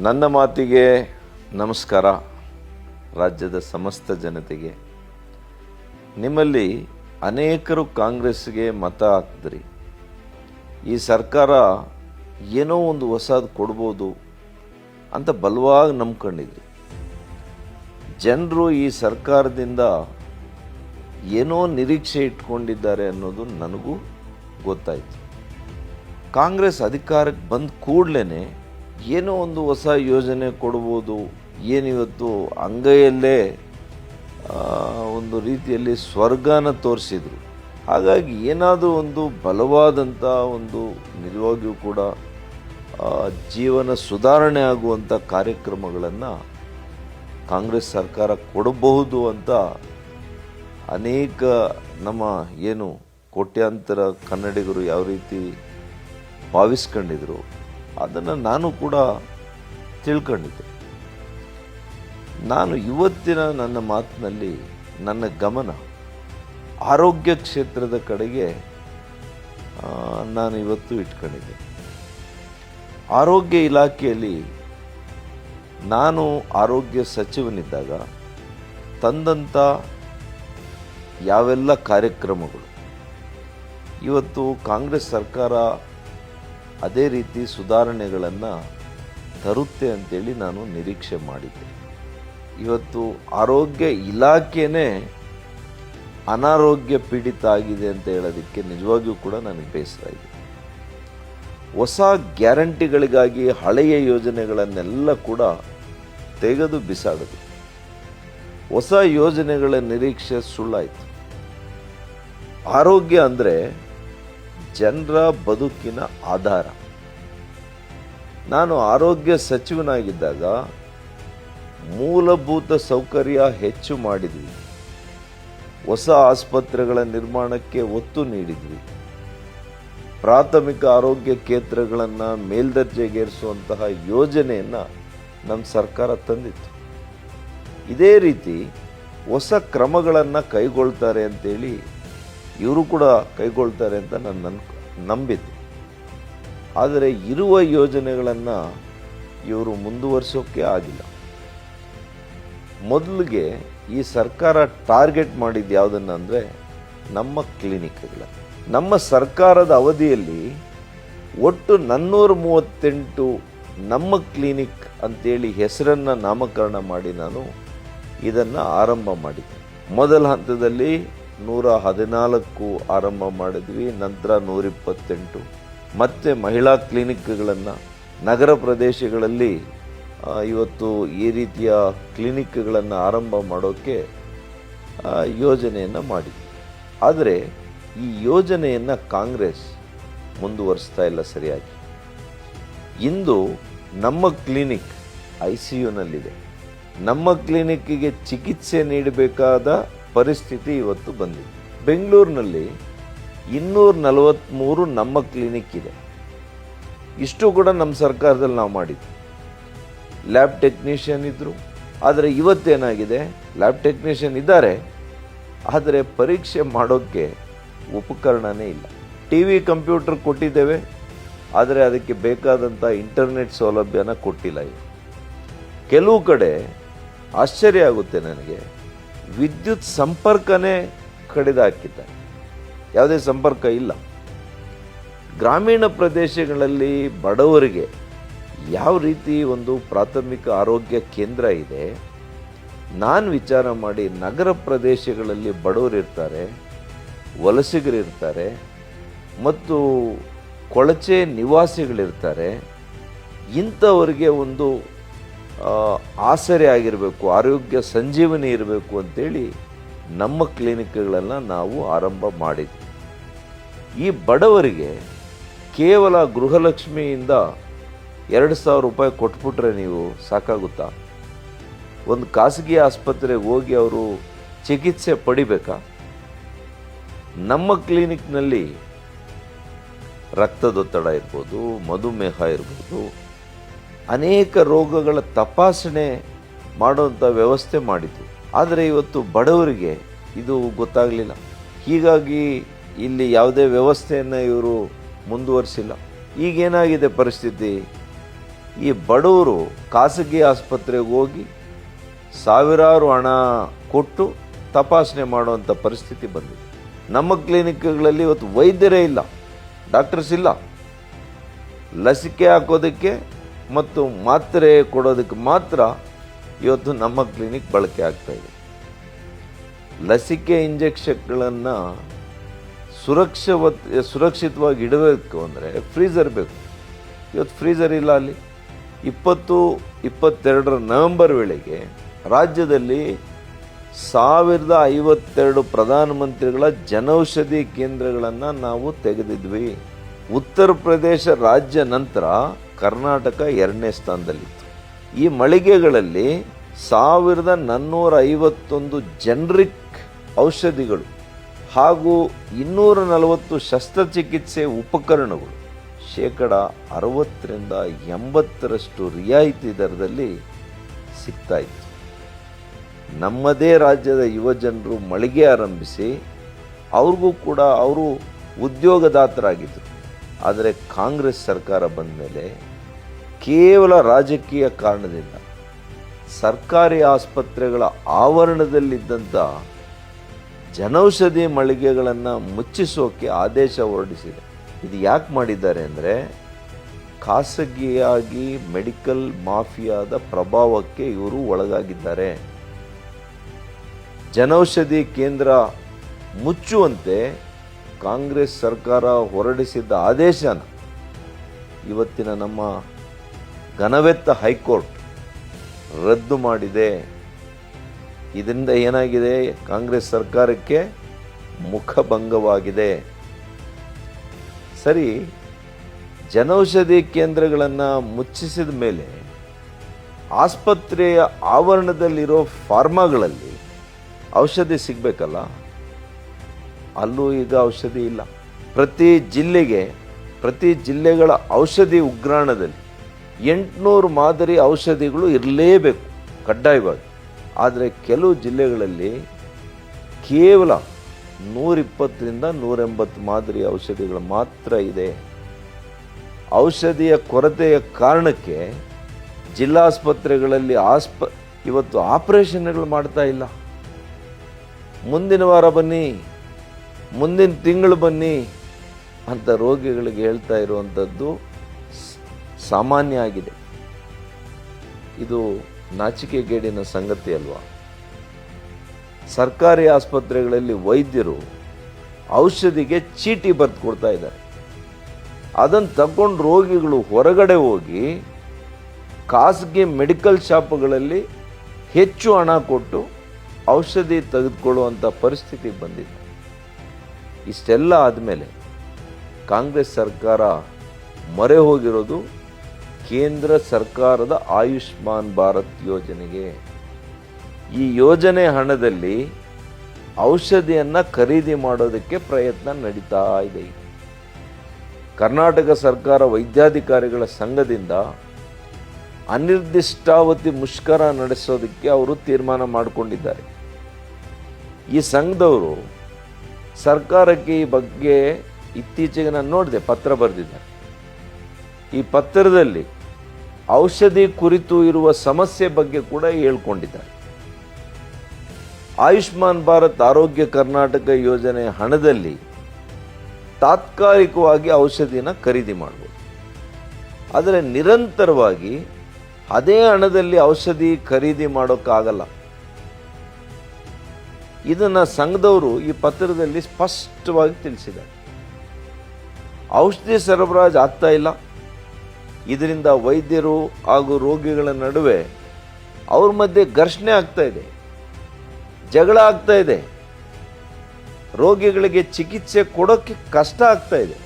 ನನ್ನ ಮಾತಿಗೆ ನಮಸ್ಕಾರ. ರಾಜ್ಯದ ಸಮಸ್ತ ಜನತೆಗೆ, ನಿಮ್ಮಲ್ಲಿ ಅನೇಕರು ಕಾಂಗ್ರೆಸ್ಗೆ ಮತ ಹಾಕಿದ್ರಿ. ಈ ಸರ್ಕಾರ ಏನೋ ಒಂದು ಹೊಸದು ಕೊಡ್ಬೋದು ಅಂತ ಬಲವಾಗಿ ನಂಬ್ಕೊಂಡಿದ್ರಿ. ಜನರು ಈ ಸರ್ಕಾರದಿಂದ ಏನೋ ನಿರೀಕ್ಷೆ ಇಟ್ಕೊಂಡಿದ್ದಾರೆ ಅನ್ನೋದು ನನಗೂ ಗೊತ್ತಾಯಿತು. ಕಾಂಗ್ರೆಸ್ ಅಧಿಕಾರಕ್ಕೆ ಬಂದ ಕೂಡಲೇ ಏನೋ ಒಂದು ಹೊಸ ಯೋಜನೆ ಕೊಡ್ಬೋದು, ಏನಿವತ್ತು ಅಂಗೈಯಲ್ಲೇ ಒಂದು ರೀತಿಯಲ್ಲಿ ಸ್ವರ್ಗನ ತೋರಿಸಿದ್ರು. ಹಾಗಾಗಿ ಏನಾದರೂ ಒಂದು ಬಲವಾದಂಥ ಒಂದು ನಿಜವಾಗಿಯೂ ಕೂಡ ಜೀವನ ಸುಧಾರಣೆ ಆಗುವಂಥ ಕಾರ್ಯಕ್ರಮಗಳನ್ನು ಕಾಂಗ್ರೆಸ್ ಸರ್ಕಾರ ಕೊಡಬಹುದು ಅಂತ ಅನೇಕ ನಮ್ಮ ಏನು ಕೋಟ್ಯಾಂತರ ಕನ್ನಡಿಗರು ಯಾವ ರೀತಿ ಭಾವಿಸ್ಕೊಂಡಿದ್ರು ಅದನ್ನು ನಾನು ಕೂಡ ತಿಳ್ಕೊಂಡಿದ್ದೆ. ನಾನು ಇವತ್ತಿನ ನನ್ನ ಮಾತಿನಲ್ಲಿ ನನ್ನ ಗಮನ ಆರೋಗ್ಯ ಕ್ಷೇತ್ರದ ಕಡೆಗೆ ನಾನು ಇವತ್ತು ಇಟ್ಕೊಂಡಿದ್ದೆ. ಆರೋಗ್ಯ ಇಲಾಖೆಯಲ್ಲಿ ನಾನು ಆರೋಗ್ಯ ಸಚಿವನಿದ್ದಾಗ ತಂದಂಥ ಯಾವೆಲ್ಲ ಕಾರ್ಯಕ್ರಮಗಳು ಇವತ್ತು ಕಾಂಗ್ರೆಸ್ ಸರ್ಕಾರ ಅದೇ ರೀತಿ ಸುಧಾರಣೆಗಳನ್ನು ತರುತ್ತೆ ಅಂತೇಳಿ ನಾನು ನಿರೀಕ್ಷೆ ಮಾಡಿದ್ದೆ. ಇವತ್ತು ಆರೋಗ್ಯ ಇಲಾಖೆನೇ ಅನಾರೋಗ್ಯ ಪೀಡಿತ ಆಗಿದೆ ಅಂತ ಹೇಳೋದಕ್ಕೆ ನಿಜವಾಗಿಯೂ ಕೂಡ ನನಗೆ ಬೇಸರ ಇದೆ. ಹೊಸ ಗ್ಯಾರಂಟಿಗಳಿಗಾಗಿ ಹಳೆಯ ಯೋಜನೆಗಳನ್ನೆಲ್ಲ ಕೂಡ ತೆಗೆದು ಬಿಸಾಡೋದು, ಹೊಸ ಯೋಜನೆಗಳ ನಿರೀಕ್ಷೆ ಸುಳ್ಳಾಯಿತು. ಆರೋಗ್ಯ ಅಂದರೆ ಜನರ ಬದುಕಿನ ಆಧಾರ. ನಾನು ಆರೋಗ್ಯ ಸಚಿವನಾಗಿದ್ದಾಗ ಮೂಲಭೂತ ಸೌಕರ್ಯ ಹೆಚ್ಚು ಮಾಡಿದ್ವಿ, ಹೊಸ ಆಸ್ಪತ್ರೆಗಳ ನಿರ್ಮಾಣಕ್ಕೆ ಒತ್ತು ನೀಡಿದ್ವಿ, ಪ್ರಾಥಮಿಕ ಆರೋಗ್ಯ ಕೇಂದ್ರಗಳನ್ನು ಮೇಲ್ದರ್ಜೆಗೇರಿಸುವಂತಹ ಯೋಜನೆಯನ್ನು ನಮ್ಮ ಸರ್ಕಾರ ತಂದಿತ್ತು. ಇದೇ ರೀತಿ ಹೊಸ ಕ್ರಮಗಳನ್ನು ಕೈಗೊಳ್ತಾರೆ ಅಂತೇಳಿ ಇವರು ಕೂಡ ಕೈಗೊಳ್ತಾರೆ ಅಂತ ನಾನು ನಂಬಿದ್ದೆ. ಆದರೆ ಇರುವ ಯೋಜನೆಗಳನ್ನು ಇವರು ಮುಂದುವರಿಸೋಕ್ಕೆ ಆಗಿಲ್ಲ. ಮೊದಲಿಗೆ ಈ ಸರ್ಕಾರ ಟಾರ್ಗೆಟ್ ಮಾಡಿದ್ದು ಯಾವುದನ್ನು ಅಂದರೆ ನಮ್ಮ ಕ್ಲಿನಿಕ್ಗಳ. ನಮ್ಮ ಸರ್ಕಾರದ ಅವಧಿಯಲ್ಲಿ ಒಟ್ಟು 438 ನಮ್ಮ ಕ್ಲಿನಿಕ್ ಅಂತೇಳಿ ಹೆಸರನ್ನು ನಾಮಕರಣ ಮಾಡಿ ನಾನು ಇದನ್ನು ಆರಂಭ ಮಾಡಿದ್ದೆ. ಮೊದಲ ಹಂತದಲ್ಲಿ 114 ಆರಂಭ ಮಾಡಿದ್ವಿ, ನಂತರ 128, ಮತ್ತೆ ಮಹಿಳಾ ಕ್ಲಿನಿಕ್ಗಳನ್ನು ನಗರ ಪ್ರದೇಶಗಳಲ್ಲಿ ಇವತ್ತು ಈ ರೀತಿಯ ಕ್ಲಿನಿಕ್ಗಳನ್ನು ಆರಂಭ ಮಾಡೋಕ್ಕೆ ಯೋಜನೆಯನ್ನು ಮಾಡಿದ್ವಿ. ಆದರೆ ಈ ಯೋಜನೆಯನ್ನು ಕಾಂಗ್ರೆಸ್ ಮುಂದುವರಿಸ್ತಾ ಇಲ್ಲ ಸರಿಯಾಗಿ. ಇಂದು ನಮ್ಮ ಕ್ಲಿನಿಕ್ ICUನಲ್ಲಿದೆ. ನಮ್ಮ ಕ್ಲಿನಿಕ್ಕಿಗೆ ಚಿಕಿತ್ಸೆ ನೀಡಬೇಕಾದ ಪರಿಸ್ಥಿತಿ ಇವತ್ತು ಬಂದಿದೆ. ಬೆಂಗಳೂರಿನಲ್ಲಿ 243 ನಮ್ಮ ಕ್ಲಿನಿಕ್ ಇದೆ. ಇಷ್ಟು ಕೂಡ ನಮ್ಮ ಸರ್ಕಾರದಲ್ಲಿ ನಾವು ಮಾಡಿದ್ವಿ. ಲ್ಯಾಬ್ ಟೆಕ್ನಿಷಿಯನ್ ಇದ್ದರು, ಆದರೆ ಇವತ್ತೇನಾಗಿದೆ, ಲ್ಯಾಬ್ ಟೆಕ್ನಿಷಿಯನ್ ಇದ್ದಾರೆ, ಆದರೆ ಪರೀಕ್ಷೆ ಮಾಡೋಕ್ಕೆ ಉಪಕರಣನೇ ಇಲ್ಲ. TV ಕಂಪ್ಯೂಟರ್ ಕೊಟ್ಟಿದ್ದೇವೆ, ಆದರೆ ಅದಕ್ಕೆ ಬೇಕಾದಂಥ ಇಂಟರ್ನೆಟ್ ಸೌಲಭ್ಯನ ಕೊಟ್ಟಿಲ್ಲ. ಇವರು ಕೆಲವು ಕಡೆ ಆಶ್ಚರ್ಯ ಆಗುತ್ತೆ ನನಗೆ, ವಿದ್ಯುತ್ ಸಂಪರ್ಕನೇ ಕಡಿದು ಹಾಕಿದ್ದಾರೆ, ಯಾವುದೇ ಸಂಪರ್ಕ ಇಲ್ಲ. ಗ್ರಾಮೀಣ ಪ್ರದೇಶಗಳಲ್ಲಿ ಬಡವರಿಗೆ ಯಾವ ರೀತಿ ಒಂದು ಪ್ರಾಥಮಿಕ ಆರೋಗ್ಯ ಕೇಂದ್ರ ಇದೆ, ನಾನು ವಿಚಾರ ಮಾಡಿ ನಗರ ಪ್ರದೇಶಗಳಲ್ಲಿ ಬಡವರಿರ್ತಾರೆ, ವಲಸಿಗರಿರ್ತಾರೆ ಮತ್ತು ಕೊಳಚೆ ನಿವಾಸಿಗಳಿರ್ತಾರೆ. ಇಂಥವರಿಗೆ ಒಂದು ಆಸರೆ ಆಗಿರಬೇಕು, ಆರೋಗ್ಯ ಸಂಜೀವನಿ ಇರಬೇಕು ಅಂತೇಳಿ ನಮ್ಮ ಕ್ಲಿನಿಕ್ಗಳನ್ನು ನಾವು ಆರಂಭ ಮಾಡಿದ್ವಿ. ಈ ಬಡವರಿಗೆ ಕೇವಲ ಗೃಹಲಕ್ಷ್ಮಿಯಿಂದ 2,000 ರೂಪಾಯಿ ಕೊಟ್ಬಿಟ್ರೆ ನೀವು ಸಾಕಾಗುತ್ತಾ? ಒಂದು ಖಾಸಗಿ ಆಸ್ಪತ್ರೆಗೆ ಹೋಗಿ ಅವರು ಚಿಕಿತ್ಸೆ ಪಡಿಬೇಕಾ? ನಮ್ಮ ಕ್ಲಿನಿಕ್ನಲ್ಲಿ ರಕ್ತದೊತ್ತಡ ಇರ್ಬೋದು, ಮಧುಮೇಹ ಇರ್ಬೋದು, ಅನೇಕ ರೋಗಗಳ ತಪಾಸಣೆ ಮಾಡುವಂಥ ವ್ಯವಸ್ಥೆ ಮಾಡಿತು. ಆದರೆ ಇವತ್ತು ಬಡವರಿಗೆ ಇದು ಗೊತ್ತಾಗಲಿಲ್ಲ. ಹೀಗಾಗಿ ಇಲ್ಲಿ ಯಾವುದೇ ವ್ಯವಸ್ಥೆಯನ್ನು ಇವರು ಮುಂದುವರಿಸಿಲ್ಲ. ಈಗೇನಾಗಿದೆ ಪರಿಸ್ಥಿತಿ, ಈ ಬಡವರು ಖಾಸಗಿ ಆಸ್ಪತ್ರೆಗೆ ಹೋಗಿ ಸಾವಿರಾರು ಹಣ ಕೊಟ್ಟು ತಪಾಸಣೆ ಮಾಡುವಂಥ ಪರಿಸ್ಥಿತಿ ಬಂದಿದೆ. ನಮ್ಮ ಕ್ಲಿನಿಕ್ಗಳಲ್ಲಿ ಇವತ್ತು ವೈದ್ಯರೇ ಇಲ್ಲ, ಡಾಕ್ಟರ್ಸ್ ಇಲ್ಲ. ಲಸಿಕೆ ಹಾಕೋದಕ್ಕೆ ಮತ್ತು ಮಾತ್ರೆ ಕೊಡೋದಕ್ಕೆ ಮಾತ್ರ ಇವತ್ತು ನಮ್ಮ ಕ್ಲಿನಿಕ್ ಬಳಕೆ ಆಗ್ತಾ ಇದೆ. ಲಸಿಕೆ ಇಂಜೆಕ್ಷನ್ಗಳನ್ನು ಸುರಕ್ಷಿತವಾಗಿ ಇಡಬೇಕು ಅಂದರೆ ಫ್ರೀಸರ್ ಬೇಕು. ಇವತ್ತು ಫ್ರೀಸರ್ ಇಲ್ಲ ಅಲ್ಲಿ. 2022 ನವೆಂಬರ್ ವೇಳೆಗೆ ರಾಜ್ಯದಲ್ಲಿ 1052 ಪ್ರಧಾನಮಂತ್ರಿಗಳ ಜನೌಷಧಿ ಕೇಂದ್ರಗಳನ್ನು ನಾವು ತೆಗೆದಿದ್ವಿ. ಉತ್ತರ ಪ್ರದೇಶ ರಾಜ್ಯ ನಂತರ ಕರ್ನಾಟಕ 2ನೇ ಸ್ಥಾನದಲ್ಲಿತ್ತು. ಈ ಮಳಿಗೆಗಳಲ್ಲಿ 1451 ಜನರಿಕ್ ಔಷಧಿಗಳು ಹಾಗೂ 240 ಶಸ್ತ್ರಚಿಕಿತ್ಸೆ ಉಪಕರಣಗಳು 60% ರಿಯಾಯಿತಿ ದರದಲ್ಲಿ ಸಿಗ್ತಾ ಇತ್ತು. ನಮ್ಮದೇ ರಾಜ್ಯದ ಯುವ ಜನರು ಮಳಿಗೆ ಆರಂಭಿಸಿ ಅವ್ರಿಗೂ ಕೂಡ ಅವರು ಉದ್ಯೋಗದಾತರಾಗಿದ್ದರು. ಆದರೆ ಕಾಂಗ್ರೆಸ್ ಸರ್ಕಾರ ಬಂದ ಮೇಲೆ ಕೇವಲ ರಾಜಕೀಯ ಕಾರಣದಿಂದ ಸರ್ಕಾರಿ ಆಸ್ಪತ್ರೆಗಳ ಆವರಣದಲ್ಲಿದ್ದಂಥ ಜನೌಷಧಿ ಮಳಿಗೆಗಳನ್ನು ಮುಚ್ಚಿಸೋಕೆ ಆದೇಶ ಹೊರಡಿಸಿದೆ. ಇದು ಯಾಕೆ ಮಾಡಿದ್ದಾರೆ ಅಂದರೆ ಖಾಸಗಿಯಾಗಿ ಮೆಡಿಕಲ್ ಮಾಫಿಯಾದ ಪ್ರಭಾವಕ್ಕೆ ಇವರು ಒಳಗಾಗಿದ್ದಾರೆ. ಜನೌಷಧಿ ಕೇಂದ್ರ ಮುಚ್ಚುವಂತೆ ಕಾಂಗ್ರೆಸ್ ಸರ್ಕಾರ ಹೊರಡಿಸಿದ್ದ ಆದೇಶನ ಇವತ್ತಿನ ನಮ್ಮ ಘನವೆತ್ತ ಹೈಕೋರ್ಟ್ ರದ್ದು ಮಾಡಿದೆ. ಇದರಿಂದ ಏನಾಗಿದೆ? ಕಾಂಗ್ರೆಸ್ ಸರ್ಕಾರಕ್ಕೆ ಮುಖಭಂಗವಾಗಿದೆ. ಸರಿ, ಜನೌಷಧಿ ಕೇಂದ್ರಗಳನ್ನು ಮುಚ್ಚಿಸಿದ ಮೇಲೆ ಆಸ್ಪತ್ರೆಯ ಆವರಣದಲ್ಲಿರೋ ಫಾರ್ಮಾಗಳಲ್ಲಿ ಔಷಧಿ ಸಿಗಬೇಕಲ್ಲ, ಅಲ್ಲೂ ಈಗ ಔಷಧಿ ಇಲ್ಲ. ಪ್ರತಿ ಜಿಲ್ಲೆಗಳ ಔಷಧಿ ಉಗ್ರಾಣದಲ್ಲಿ 800 ಮಾದರಿ ಔಷಧಿಗಳು ಇರಲೇಬೇಕು ಕಡ್ಡಾಯವಾಗಿ. ಆದರೆ ಕೆಲವು ಜಿಲ್ಲೆಗಳಲ್ಲಿ ಕೇವಲ 120ರಿಂದ 180 ಮಾದರಿ ಔಷಧಿಗಳು ಮಾತ್ರ ಇದೆ. ಔಷಧಿಯ ಕೊರತೆಯ ಕಾರಣಕ್ಕೆ ಜಿಲ್ಲಾಸ್ಪತ್ರೆಗಳಲ್ಲಿ ಇವತ್ತು ಆಪರೇಷನ್ಗಳು ಮಾಡ್ತಾ ಇಲ್ಲ. ಮುಂದಿನ ವಾರ ಬನ್ನಿ, ಮುಂದಿನ ತಿಂಗಳು ಬನ್ನಿ ಅಂತ ರೋಗಿಗಳಿಗೆ ಹೇಳ್ತಾ ಇರುವಂಥದ್ದು ಸಾಮಾನ್ಯ ಆಗಿದೆ. ಇದು ನಾಚಿಕೆಗೇಡಿನ ಸಂಗತಿ ಅಲ್ವಾ? ಸರ್ಕಾರಿ ಆಸ್ಪತ್ರೆಗಳಲ್ಲಿ ವೈದ್ಯರು ಔಷಧಿಗೆ ಚೀಟಿ ಬರೆದು ಕೊಡ್ತಾ ಇದ್ದಾರೆ. ಅದನ್ನು ತಗೊಂಡು ರೋಗಿಗಳು ಹೊರಗಡೆ ಹೋಗಿ ಖಾಸಗಿ ಮೆಡಿಕಲ್ ಶಾಪ್ಗಳಲ್ಲಿ ಹೆಚ್ಚು ಹಣ ಕೊಟ್ಟು ಔಷಧಿ ತೆಗೆದುಕೊಳ್ಳುವಂಥ ಪರಿಸ್ಥಿತಿ ಬಂದಿದೆ. ಇಷ್ಟೆಲ್ಲ ಆದಮೇಲೆ ಕಾಂಗ್ರೆಸ್ ಸರ್ಕಾರ ಮೊರೆ ಹೋಗಿರೋದು ಕೇಂದ್ರ ಸರ್ಕಾರದ ಆಯುಷ್ಮಾನ್ ಭಾರತ್ ಯೋಜನೆಗೆ. ಈ ಯೋಜನೆ ಹಣದಲ್ಲಿ ಔಷಧಿಯನ್ನು ಖರೀದಿ ಮಾಡೋದಕ್ಕೆ ಪ್ರಯತ್ನ ನಡೀತಾ ಇದೆ. ಕರ್ನಾಟಕ ಸರ್ಕಾರ ವೈದ್ಯಾಧಿಕಾರಿಗಳ ಸಂಘದಿಂದ ಅನಿರ್ದಿಷ್ಟಾವಧಿ ಮುಷ್ಕರ ನಡೆಸೋದಕ್ಕೆ ಅವರು ತೀರ್ಮಾನ ಮಾಡಿಕೊಂಡಿದ್ದಾರೆ. ಈ ಸಂಘದವರು ಸರ್ಕಾರಕ್ಕೆ ಈ ಬಗ್ಗೆ ಇತ್ತೀಚೆಗೆ ನಾನು ನೋಡಿದೆ, ಪತ್ರ ಬರೆದಿದ್ದಾರೆ. ಈ ಪತ್ರದಲ್ಲಿ ಔಷಧಿ ಕುರಿತು ಇರುವ ಸಮಸ್ಯೆ ಬಗ್ಗೆ ಕೂಡ ಹೇಳ್ಕೊಂಡಿದ್ದಾರೆ. ಆಯುಷ್ಮಾನ್ ಭಾರತ್ ಆರೋಗ್ಯ ಕರ್ನಾಟಕ ಯೋಜನೆ ಹಣದಲ್ಲಿ ತಾತ್ಕಾಲಿಕವಾಗಿ ಔಷಧಿನ ಖರೀದಿ ಮಾಡಬಹುದು. ಆದರೆ ನಿರಂತರವಾಗಿ ಅದೇ ಹಣದಲ್ಲಿ ಔಷಧಿ ಖರೀದಿ ಮಾಡೋಕ್ಕಾಗಲ್ಲ. ಇದನ್ನು ಸಂಘದವರು ಈ ಪತ್ರದಲ್ಲಿ ಸ್ಪಷ್ಟವಾಗಿ ತಿಳಿಸಿದ್ದಾರೆ. ಔಷಧಿ ಸರಬರಾಜು ಆಗ್ತಾ ಇಲ್ಲ. ಇದರಿಂದ ವೈದ್ಯರು ಹಾಗೂ ರೋಗಿಗಳ ನಡುವೆ ಅವ್ರ ಮಧ್ಯೆ ಘರ್ಷಣೆ ಆಗ್ತಾ ಇದೆ, ಜಗಳ ಆಗ್ತಾ ಇದೆ, ರೋಗಿಗಳಿಗೆ ಚಿಕಿತ್ಸೆ ಕೊಡೋಕ್ಕೆ ಕಷ್ಟ ಆಗ್ತಾ ಇದೆ.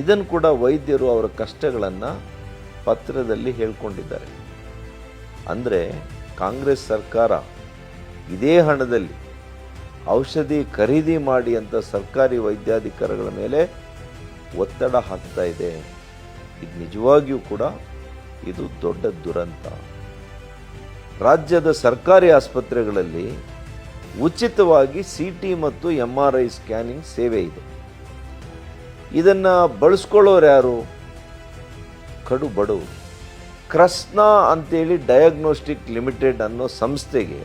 ಇದನ್ನು ಕೂಡ ವೈದ್ಯರು ಅವರ ಕಷ್ಟಗಳನ್ನು ಪತ್ರದಲ್ಲಿ ಹೇಳ್ಕೊಂಡಿದ್ದಾರೆ. ಅಂದರೆ ಕಾಂಗ್ರೆಸ್ ಸರ್ಕಾರ ಇದೇ ಹಣದಲ್ಲಿ ಔಷಧಿ ಖರೀದಿ ಮಾಡಿ ಅಂತ ಸರ್ಕಾರಿ ವೈದ್ಯಾಧಿಕಾರಿಗಳ ಮೇಲೆ ಒತ್ತಡ ಹಾಕ್ತಾ ಇದೆ. ಇದು ನಿಜವಾಗಿಯೂ ಕೂಡ ಇದು ದೊಡ್ಡ ದುರಂತ. ರಾಜ್ಯದ ಸರ್ಕಾರಿ ಆಸ್ಪತ್ರೆಗಳಲ್ಲಿ ಉಚಿತವಾಗಿ CT ಮತ್ತು MRI ಸ್ಕ್ಯಾನಿಂಗ್ ಸೇವೆ ಇದೆ. ಇದನ್ನು ಬಳಸ್ಕೊಳ್ಳೋರು ಯಾರು? ಕಡು ಬಡವರು. ಕ್ರಸ್ನಾ ಅಂತೇಳಿ ಡಯಾಗ್ನೋಸ್ಟಿಕ್ ಲಿಮಿಟೆಡ್ ಅನ್ನೋ ಸಂಸ್ಥೆಗೆ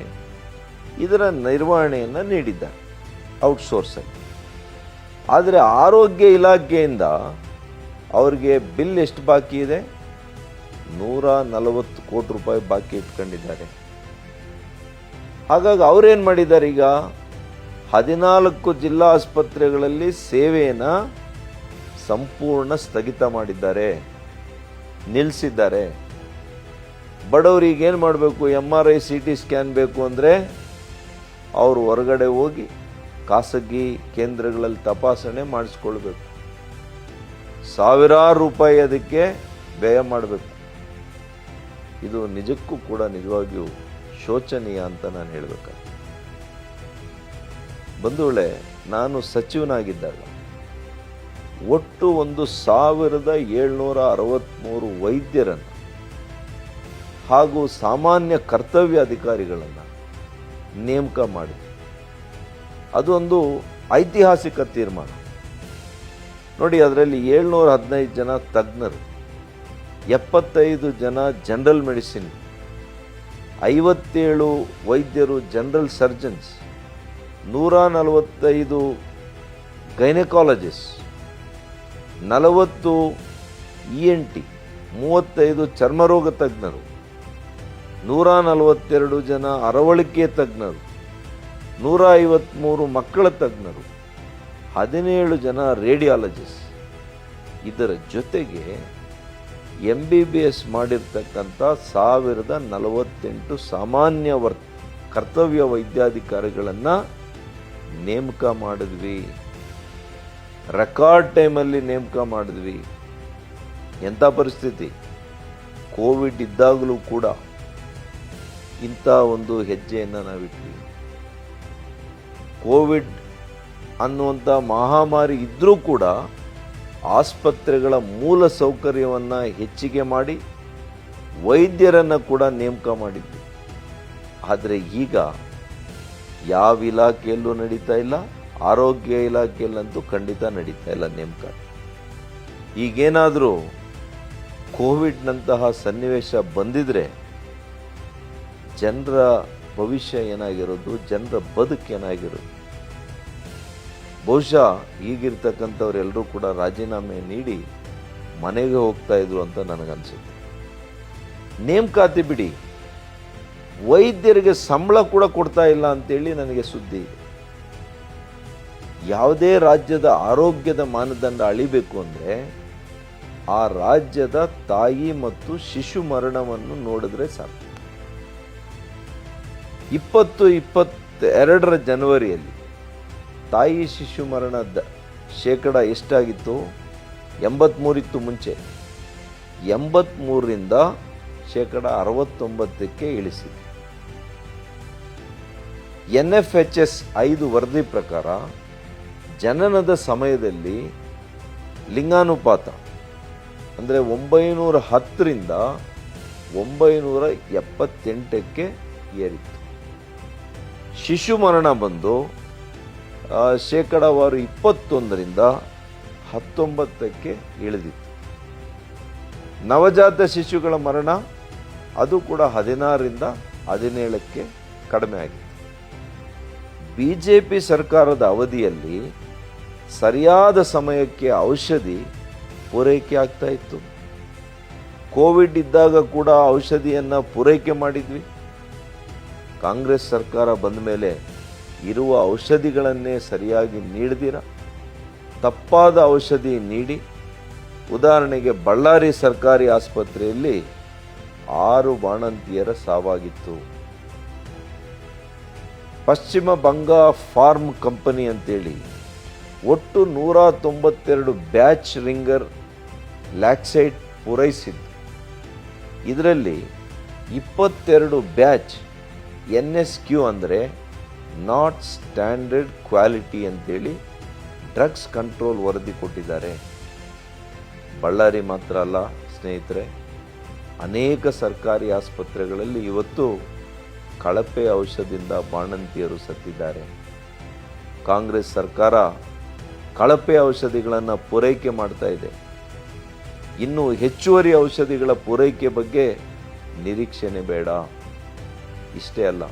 ಇದರ ನಿರ್ವಹಣೆಯನ್ನು ನೀಡಿದ್ದಾರೆ ಔಟ್ಸೋರ್ಸಲ್ಲಿ. ಆದರೆ ಆರೋಗ್ಯ ಇಲಾಖೆಯಿಂದ ಅವರಿಗೆ ಬಿಲ್ ಎಷ್ಟು ಬಾಕಿ ಇದೆ? 140 ಕೋಟಿ ರೂಪಾಯಿ ಬಾಕಿ ಇಟ್ಕೊಂಡಿದ್ದಾರೆ. ಹಾಗಾಗಿ ಅವರೇನು ಮಾಡಿದ್ದಾರೆ, ಈಗ 14 ಜಿಲ್ಲಾ ಆಸ್ಪತ್ರೆಗಳಲ್ಲಿ ಸೇವೆಯನ್ನು ಸಂಪೂರ್ಣ ಸ್ಥಗಿತ ಮಾಡಿದ್ದಾರೆ, ನಿಲ್ಲಿಸಿದ್ದಾರೆ. ಬಡವರಿಗೆ ಏನು ಮಾಡಬೇಕು? MRI CT ಸ್ಕ್ಯಾನ್ ಬೇಕು ಅಂದರೆ ಅವರು ಹೊರಗಡೆ ಹೋಗಿ ಖಾಸಗಿ ಕೇಂದ್ರಗಳಲ್ಲಿ ತಪಾಸಣೆ ಮಾಡಿಸ್ಕೊಳ್ಬೇಕು. ಸಾವಿರಾರು ರೂಪಾಯಿ ಅದಕ್ಕೆ ವ್ಯಯ ಮಾಡಬೇಕು. ಇದು ನಿಜಕ್ಕೂ ಕೂಡ ನಿಜವಾಗಿಯೂ ಶೋಚನೀಯ ಅಂತ ನಾನು ಹೇಳಬೇಕಾಗ್ತದೆ. ಬಂಧುಗಳೇ, ನಾನು ಸಚಿವನಾಗಿದ್ದಾಗ ಒಟ್ಟು 1763 ವೈದ್ಯರನ್ನು ಹಾಗೂ ಸಾಮಾನ್ಯ ಕರ್ತವ್ಯ ಅಧಿಕಾರಿಗಳನ್ನು ನೇಮಕ ಮಾಡಿದೆ. ಅದೊಂದು ಐತಿಹಾಸಿಕ ತೀರ್ಮಾನ ನೋಡಿ. ಅದರಲ್ಲಿ 715 ಜನ ತಜ್ಞರು, 75 ಜನ ಜನರಲ್ ಮೆಡಿಸಿನ್, 57 ವೈದ್ಯರು ಜನರಲ್ ಸರ್ಜನ್ಸ್, 145 ಗೈನಕಾಲಜಿಸ್ಟ್, 40 ENT, 35 ಚರ್ಮರೋಗ ತಜ್ಞರು, 142 ಜನ ಅರವಳಿಕೆ ತಜ್ಞರು, 153 ಮಕ್ಕಳ ತಜ್ಞರು, 17 ಜನ ರೇಡಿಯಾಲಜಿಸ್ಟ್. ಇದರ ಜೊತೆಗೆ MBBS ಮಾಡಿರ್ತಕ್ಕಂಥ 1048 ಸಾಮಾನ್ಯ ಕರ್ತವ್ಯ ವೈದ್ಯಾಧಿಕಾರಿಗಳನ್ನು ನೇಮಕ ಮಾಡಿದ್ವಿ. ರೆಕಾರ್ಡ್ ಟೈಮಲ್ಲಿ ನೇಮಕ ಮಾಡಿದ್ವಿ. ಎಂಥ ಪರಿಸ್ಥಿತಿ! ಕೋವಿಡ್ ಇದ್ದಾಗಲೂ ಕೂಡ ಇಂಥ ಒಂದು ಹೆಜ್ಜೆಯನ್ನು ನಾವಿಟ್ವಿ. ಕೋವಿಡ್ ಅನ್ನುವಂಥ ಮಹಾಮಾರಿ ಇದ್ದರೂ ಕೂಡ ಆಸ್ಪತ್ರೆಗಳ ಮೂಲ ಸೌಕರ್ಯವನ್ನು ಹೆಚ್ಚಿಗೆ ಮಾಡಿ ವೈದ್ಯರನ್ನು ಕೂಡ ನೇಮಕ ಮಾಡಿದ್ವಿ. ಆದರೆ ಈಗ ಯಾವ ಇಲಾಖೆಯಲ್ಲೂ ನಡೀತಾ ಇಲ್ಲ, ಆರೋಗ್ಯ ಇಲಾಖೆಯಲ್ಲಂತೂ ಖಂಡಿತ ನಡೀತಾ ಇಲ್ಲ ನೇಮಕ. ಈಗೇನಾದರೂ ಕೋವಿಡ್ನಂತಹ ಸನ್ನಿವೇಶ ಬಂದಿದ್ರೆ ಜನರ ಭವಿಷ್ಯ ಏನಾಗಿರೋದು, ಜನರ ಬದುಕು ಏನಾಗಿರೋದು? ಬಹುಶಃ ಈಗಿರ್ತಕ್ಕಂಥವರೆಲ್ಲರೂ ಕೂಡ ರಾಜೀನಾಮೆ ನೀಡಿ ಮನೆಗೆ ಹೋಗ್ತಾ ಇದ್ರು ಅಂತ ನನಗನ್ಸುತ್ತೆ. ನೇಮಕಾತಿ ಬಿಡಿ, ವೈದ್ಯರಿಗೆ ಸಂಬಳ ಕೂಡ ಕೊಡ್ತಾ ಇಲ್ಲ ಅಂತೇಳಿ ನನಗೆ ಸುದ್ದಿ ಇದೆ. ಯಾವುದೇ ರಾಜ್ಯದ ಆರೋಗ್ಯದ ಮಾನದಂಡ ಅಳಿಬೇಕು ಅಂದರೆ ಆ ರಾಜ್ಯದ ತಾಯಿ ಮತ್ತು ಶಿಶು ಮರಣವನ್ನು ನೋಡಿದ್ರೆ ಸಾಕು. 2022 ಜನವರಿಯಲ್ಲಿ ತಾಯಿ ಶಿಶು ಮರಣದ ಶೇಕಡ ಎಷ್ಟಾಗಿತ್ತು? 83 ಇತ್ತು ಮುಂಚೆ. 83ರಿಂದ ಶೇಕಡ 69ಕ್ಕೆ ಇಳಿಸಿದೆ. NFHS 5 ವರದಿ ಪ್ರಕಾರ ಜನನದ ಸಮಯದಲ್ಲಿ ಲಿಂಗಾನುಪಾತ ಅಂದರೆ 910ರಿಂದ 978ಕ್ಕೆ ಏರಿತ್ತು. ಶಿಶು ಮರಣ ಬಂದು ಶೇಕಡಾವಾರು 21ರಿಂದ 19ಕ್ಕೆ ಇಳಿದಿತ್ತು. ನವಜಾತ ಶಿಶುಗಳ ಮರಣ ಅದು ಕೂಡ 16ರಿಂದ 17ಕ್ಕೆ ಕಡಿಮೆ ಆಗಿತ್ತು. BJP ಸರ್ಕಾರದ ಅವಧಿಯಲ್ಲಿ ಸರಿಯಾದ ಸಮಯಕ್ಕೆ ಔಷಧಿ ಪೂರೈಕೆ ಆಗ್ತಾ ಇತ್ತು. ಕೋವಿಡ್ ಇದ್ದಾಗ ಕೂಡ ಔಷಧಿಯನ್ನು ಪೂರೈಕೆ ಮಾಡಿದ್ವಿ. ಕಾಂಗ್ರೆಸ್ ಸರ್ಕಾರ ಬಂದ ಮೇಲೆ ಇರುವ ಔಷಧಿಗಳನ್ನೇ ಸರಿಯಾಗಿ ನೀಡದಿರ ತಪ್ಪಾದ ಔಷಧಿ ನೀಡಿ, ಉದಾಹರಣೆಗೆ ಬಳ್ಳಾರಿ ಸರ್ಕಾರಿ ಆಸ್ಪತ್ರೆಯಲ್ಲಿ 6 ಬಾಣಂತಿಯರ ಸಾವಾಗಿತ್ತು. ಪಶ್ಚಿಮ ಬಂಗ ಫಾರ್ಮ್ ಕಂಪನಿ ಅಂತೇಳಿ ಒಟ್ಟು 192 ಬ್ಯಾಚ್ ರಿಂಗರ್ ಲ್ಯಾಕ್ಸೈಡ್ ಪೂರೈಸಿದ್ದು. ಇದರಲ್ಲಿ 22 ಬ್ಯಾಚ್ NSQ ಅಂದರೆ ನಾಟ್ ಸ್ಟ್ಯಾಂಡರ್ಡ್ ಕ್ವಾಲಿಟಿ ಅಂತೇಳಿ ಡ್ರಗ್ಸ್ ಕಂಟ್ರೋಲ್ ವರದಿ ಕೊಟ್ಟಿದ್ದಾರೆ. ಬಳ್ಳಾರಿ ಮಾತ್ರ ಅಲ್ಲ ಸ್ನೇಹಿತರೆ, ಅನೇಕ ಸರ್ಕಾರಿ ಆಸ್ಪತ್ರೆಗಳಲ್ಲಿ ಇವತ್ತು ಕಳಪೆ ಔಷಧದಿಂದ ಬಾಣಂತಿಯರು ಸತ್ತಿದ್ದಾರೆ. ಕಾಂಗ್ರೆಸ್ ಸರ್ಕಾರ ಕಳಪೆ ಔಷಧಿಗಳನ್ನು ಪೂರೈಕೆ ಮಾಡ್ತಾ ಇದೆ. ಇನ್ನು ಹೆಚ್ಚುವರಿ ಔಷಧಿಗಳ ಪೂರೈಕೆ ಬಗ್ಗೆ ನಿರೀಕ್ಷೆನೆ ಬೇಡ. ಇಷ್ಟೇ ಅಲ್ಲ,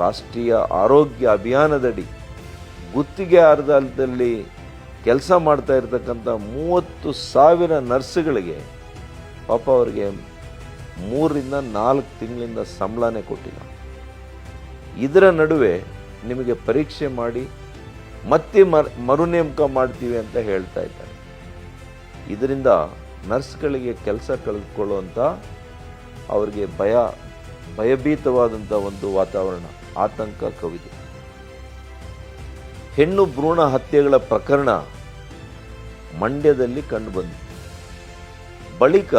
ರಾಷ್ಟ್ರೀಯ ಆರೋಗ್ಯ ಅಭಿಯಾನದಡಿ ಗುತ್ತಿಗೆ ಆಧಾರದಲ್ಲಿ ಕೆಲಸ ಮಾಡ್ತಾ ಇರತಕ್ಕಂಥ 30,000 ನರ್ಸ್ಗಳಿಗೆ ಪಾಪ ಅವರಿಗೆ 3 ರಿಂದ 4 ತಿಂಗಳಿಂದ ಸಂಬಳನೇ ಕೊಟ್ಟಿಲ್ಲ. ಇದರ ನಡುವೆ ನಿಮಗೆ ಪರೀಕ್ಷೆ ಮಾಡಿ ಮತ್ತೆ ಮರುನೇಮಕ ಮಾಡ್ತೀವಿ ಅಂತ ಹೇಳ್ತಾ ಇದ್ದಾರೆ. ಇದರಿಂದ ನರ್ಸ್ಗಳಿಗೆ ಕೆಲಸ ಕಳೆದುಕೊಳ್ಳುವಂಥ ಅವರಿಗೆ ಭಯಭೀತವಾದಂಥ ಒಂದು ವಾತಾವರಣ, ಆತಂಕ ಕವಿದೆ. ಹೆಣ್ಣು ಭ್ರೂಣ ಹತ್ಯೆಗಳ ಪ್ರಕರಣ ಮಂಡ್ಯದಲ್ಲಿ ಕಂಡುಬಂದಿದೆ. ಬಳಿಕ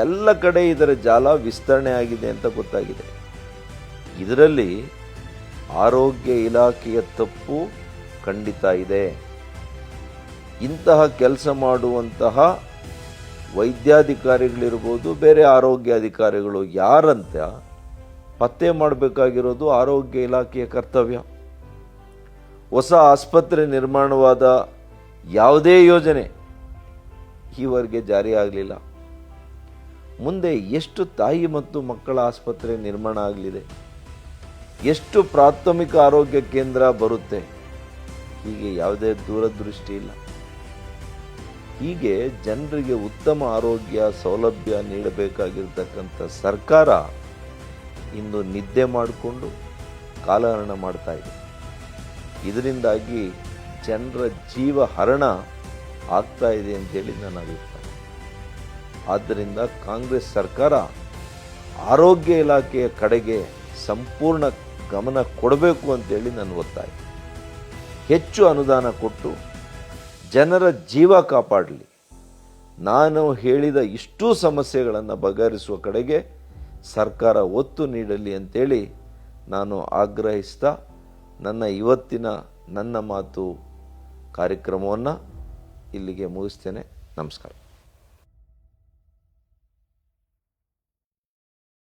ಎಲ್ಲ ಕಡೆ ಇದರ ಜಾಲ ವಿಸ್ತರಣೆ ಆಗಿದೆ ಅಂತ ಗೊತ್ತಾಗಿದೆ. ಇದರಲ್ಲಿ ಆರೋಗ್ಯ ಇಲಾಖೆಯ ತಪ್ಪು ಖಂಡಿತ ಇದೆ. ಇಂತಹ ಕೆಲಸ ಮಾಡುವಂತಹ ವೈದ್ಯಾಧಿಕಾರಿಗಳಿರ್ಬೋದು, ಬೇರೆ ಆರೋಗ್ಯ ಅಧಿಕಾರಿಗಳು ಯಾರಂತ ಪತ್ತೆ ಮಾಡಬೇಕಾಗಿರೋದು ಆರೋಗ್ಯ ಇಲಾಖೆಯ ಕರ್ತವ್ಯ. ಹೊಸ ಆಸ್ಪತ್ರೆ ನಿರ್ಮಾಣವಾದ ಯಾವುದೇ ಯೋಜನೆ ಈವರೆಗೆ ಜಾರಿಯಾಗಲಿಲ್ಲ. ಮುಂದೆ ಎಷ್ಟು ತಾಯಿ ಮತ್ತು ಮಕ್ಕಳ ಆಸ್ಪತ್ರೆ ನಿರ್ಮಾಣ ಆಗಲಿದೆ, ಎಷ್ಟು ಪ್ರಾಥಮಿಕ ಆರೋಗ್ಯ ಕೇಂದ್ರ ಬರುತ್ತೆ, ಹೀಗೆ ಯಾವುದೇ ದೂರದೃಷ್ಟಿ ಇಲ್ಲ. ಹೀಗೆ ಜನರಿಗೆ ಉತ್ತಮ ಆರೋಗ್ಯ ಸೌಲಭ್ಯ ನೀಡಬೇಕಾಗಿರ್ತಕ್ಕಂಥ ಸರ್ಕಾರ ಇಂದು ನಿದ್ದೆ ಮಾಡಿಕೊಂಡು ಕಾಲಹರಣ ಮಾಡ್ತಾ ಇದೆ. ಇದರಿಂದಾಗಿ ಜನರ ಜೀವ ಹರಣ ಆಗ್ತಾ ಇದೆ ಅಂತೇಳಿ ನನ್ನ ಅಭಿಪ್ರಾಯ. ಆದ್ದರಿಂದ ಕಾಂಗ್ರೆಸ್ ಸರ್ಕಾರ ಆರೋಗ್ಯ ಇಲಾಖೆಯ ಕಡೆಗೆ ಸಂಪೂರ್ಣ ಗಮನ ಕೊಡಬೇಕು ಅಂತೇಳಿ ನನ್ನ ಒತ್ತಾಯ. ಹೆಚ್ಚು ಅನುದಾನ ಕೊಟ್ಟು ಜನರ ಜೀವ ಕಾಪಾಡಲಿ. ನಾನು ಹೇಳಿದ ಇಷ್ಟೂ ಸಮಸ್ಯೆಗಳನ್ನು ಬಗೆಹರಿಸುವ ಕಡೆಗೆ ಸರ್ಕಾರ ಒತ್ತು ನೀಡಲಿ ಅಂತೇಳಿ ನಾನು ಆಗ್ರಹಿಸ್ತಾ ನನ್ನ ಇವತ್ತಿನ ನನ್ನ ಮಾತು ಕಾರ್ಯಕ್ರಮವನ್ನು ಇಲ್ಲಿಗೆ ಮುಗಿಸ್ತೇನೆ. ನಮಸ್ಕಾರ.